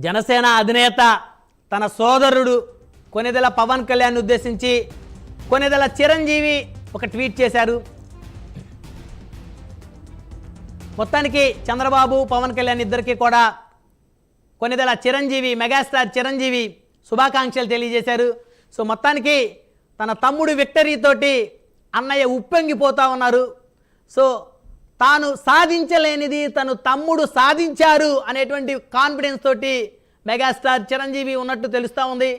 జనసేన అధినేత తన సోదరుడు కొణిదెల పవన్ కళ్యాణ్ ఉద్దేశించి కొణిదెల చిరంజీవి ఒక ట్వీట్ చేశారు. మొత్తానికి చంద్రబాబు పవన్ కళ్యాణ్ ఇద్దరికీ కూడా కొణిదెల చిరంజీవి మెగాస్టార్ చిరంజీవి శుభాకాంక్షలు తెలియజేశారు. సో మొత్తానికి తన తమ్ముడు విక్టరీతోటి అన్నయ్య ఉప్పొంగిపోతూ ఉన్నారు. సో తాను సాధించలేనిది తను తమ్ముడు సాధించారు అనేటువంటి కాన్ఫిడెన్స్ తోటి మెగాస్టార్ చిరంజీవి ఉన్నట్టు తెలుస్తూ ఉంది.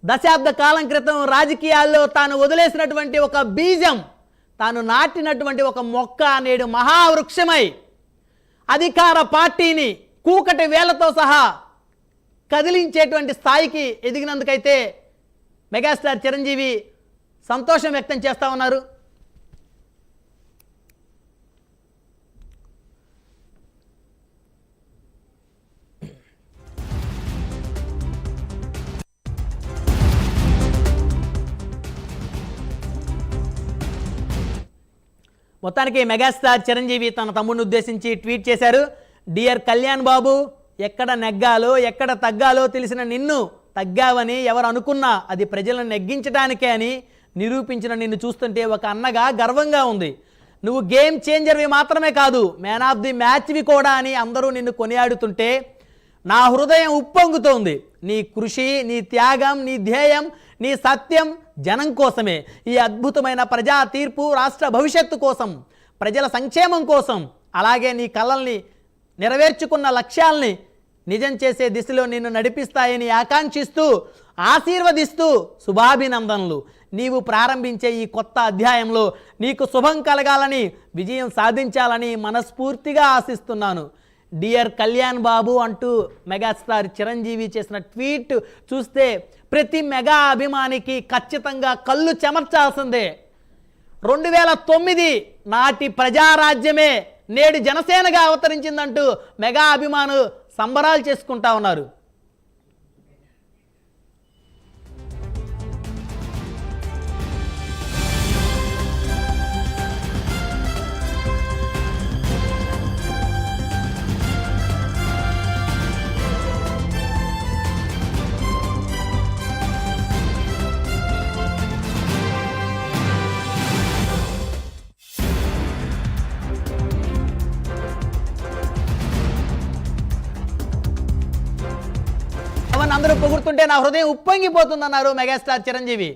దశాబ్ద కాలం క్రితం రాజకీయాల్లో తాను వదిలేసినటువంటి ఒక బీజం, తాను నాటినటువంటి ఒక మొక్క నేడు మహావృక్షమై అధికార పార్టీని కూకటి వేళ్లతో సహా కదిలించేటువంటి స్థాయికి ఎదిగినందుకైతే మెగాస్టార్ చిరంజీవి సంతోషం వ్యక్తం చేస్తూ ఉన్నారు. మొత్తానికి మెగాస్టార్ చిరంజీవి తన తమ్ముడిని ఉద్దేశించి ట్వీట్ చేశారు. డియర్ కళ్యాణ్ బాబు, ఎక్కడ నెగ్గాలో ఎక్కడ తగ్గాలో తెలిసిన నిన్ను తగ్గావని ఎవరు అనుకున్నా అది ప్రజలను నెగ్గించడానికే అని నిరూపించిన నిన్ను చూస్తుంటే ఒక అన్నగా గర్వంగా ఉంది. నువ్వు గేమ్ చేంజర్వి మాత్రమే కాదు, మ్యాన్ ఆఫ్ ది మ్యాచ్వి కూడా అని అందరూ నిన్ను కొనియాడుతుంటే నా హృదయం ఉప్పొంగుతోంది. నీ కృషి, నీ త్యాగం, నీ ధ్యేయం, నీ సత్యం జనం కోసమే. ఈ అద్భుతమైన ప్రజా తీర్పు రాష్ట్ర భవిష్యత్తు కోసం, ప్రజల సంక్షేమం కోసం, అలాగే నీ కలల్ని నెరవేర్చుకున్న లక్ష్యాల్ని నిజం చేసే దిశలో నిన్ను నడిపిస్తాయని ఆకాంక్షిస్తూ ఆశీర్వదిస్తూ శుభాభినందనలు. నీవు ప్రారంభించే ఈ కొత్త అధ్యాయంలో నీకు శుభం కలగాలని, విజయం సాధించాలని మనస్ఫూర్తిగా ఆశిస్తున్నాను. డియర్ కళ్యాణ్ బాబు అంటూ మెగాస్టార్ చిరంజీవి చేసిన ట్వీట్ చూస్తే ప్రతి మెగా అభిమానికి ఖచ్చితంగా కళ్ళు చెమర్చాల్సిందే. 2009 నాటి ప్రజారాజ్యమే నేడు జనసేనగా అవతరించిందంటూ మెగా అభిమానులు సంబరాలు చేసుకుంటా ఉన్నారు. అందరూ పొగుడుతుంటే నా హృదయం ఉప్పొంగిపోతుందన్నారు మెగాస్టార్ చిరంజీవి.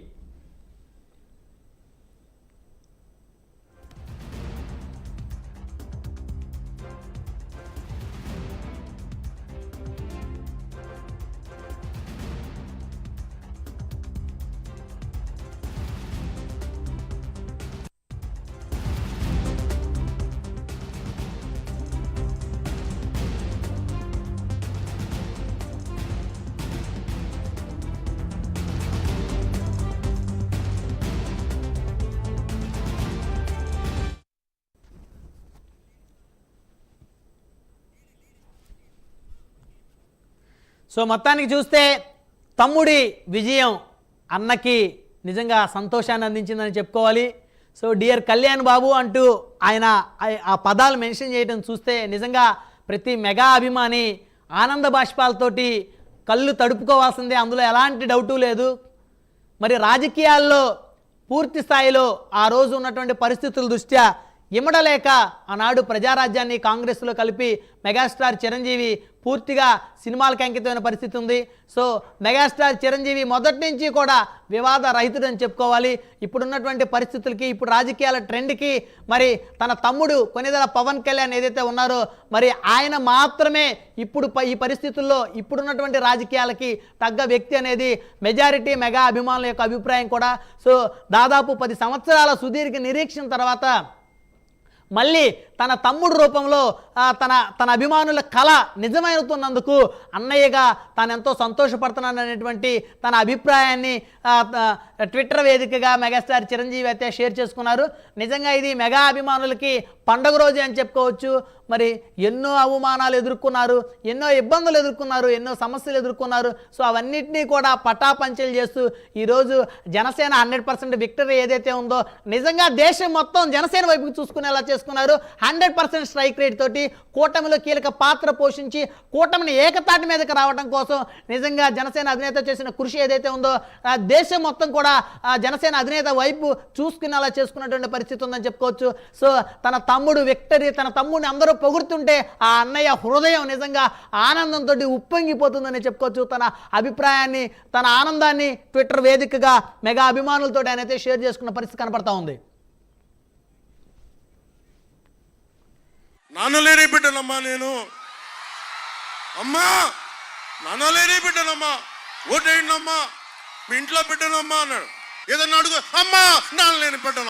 సో మొత్తానికి చూస్తే తమ్ముడి విజయం అన్నకి నిజంగా సంతోషాన్ని అందించిందని చెప్పుకోవాలి. సో డియర్ కళ్యాణ్ బాబు అంటూ ఆయన ఆ పదాలు మెన్షన్ చేయడం చూస్తే నిజంగా ప్రతి మెగా అభిమాని ఆనంద బాష్పాలతోటి కళ్ళు తడుపుకోవాల్సిందే, అందులో ఎలాంటి డౌటు లేదు. మరి రాజకీయాల్లో పూర్తి స్థాయిలో ఆ రోజు ఉన్నటువంటి పరిస్థితుల దృష్ట్యా ఇమడలేక ఆనాడు ప్రజారాజ్యాన్ని కాంగ్రెస్లో కలిపి మెగాస్టార్ చిరంజీవి పూర్తిగా సినిమాలకు అంకితమైన పరిస్థితి ఉంది. సో మెగాస్టార్ చిరంజీవి మొదటి నుంచి కూడా వివాద రహితుడని చెప్పుకోవాలి. ఇప్పుడున్నటువంటి పరిస్థితులకి, ఇప్పుడు రాజకీయాల ట్రెండ్కి మరి తన తమ్ముడు కొణిదెల పవన్ కళ్యాణ్ ఏదైతే ఉన్నారో మరి ఆయన మాత్రమే ఇప్పుడు ఈ పరిస్థితుల్లో ఇప్పుడున్నటువంటి రాజకీయాలకి తగ్గ వ్యక్తి అనేది మెజారిటీ మెగా అభిమానుల యొక్క అభిప్రాయం కూడా. సో దాదాపు 10 సంవత్సరాల సుదీర్ఘ నిరీక్షణ తర్వాత మళ్ళీ తన తమ్ముడు రూపంలో తన అభిమానుల కళ నిజమవుతున్నందుకు అన్నయ్యగా తాను ఎంతో సంతోషపడుతున్నాను అనేటువంటి తన అభిప్రాయాన్ని ట్విట్టర్ వేదికగా మెగాస్టార్ చిరంజీవి అయితే షేర్ చేసుకున్నారు. నిజంగా ఇది మెగా అభిమానులకి పండుగ రోజే అని చెప్పుకోవచ్చు. మరి ఎన్నో అవమానాలు ఎదుర్కొన్నారు, ఎన్నో ఇబ్బందులు ఎదుర్కొన్నారు, ఎన్నో సమస్యలు ఎదుర్కొన్నారు. సో అవన్నిటినీ కూడా పటాపంచలు చేస్తూ ఈరోజు జనసేన 100% విక్టరీ ఏదైతే ఉందో నిజంగా దేశం మొత్తం జనసేన వైపుకి చూసుకునేలా చేసుకున్నారు. 100% స్ట్రైక్ రేట్ తోటి కూటమిలో కీలక పాత్ర పోషించి కూటమిని ఏకతాటి మీదకి రావడం కోసం నిజంగా జనసేన అధినేత చేసిన కృషి ఏదైతే ఉందో దేశం మొత్తం కూడా జనసేన అధినేత వైపు చూసుకునేలా చేసుకున్నటువంటి పరిస్థితి ఉందని చెప్పుకోవచ్చు. సో తన తమ్ముడు విక్టరీ, తన తమ్ముడిని అందరూ పొగుడుతుంటే ఆ అన్నయ్య హృదయం నిజంగా ఆనందంతో ఉప్పొంగిపోతుందని చెప్పుకోవచ్చు. తన అభిప్రాయాన్ని, తన ఆనందాన్ని ట్విట్టర్ వేదికగా మెగా అభిమానులతో ఆయన అయితే షేర్ చేసుకున్న పరిస్థితి కనపడతా ఉంది. నాన్నలేని బిడ్డనమ్మా నేను, అమ్మా నాన్నలేని బిడ్డనమ్మా, ఓటేయండి అమ్మా, మీ ఇంట్లో బిడ్డనమ్మా అన్నాడు. ఏదన్నా అడుగు, అమ్మా నాన్నలేని బిడ్డను.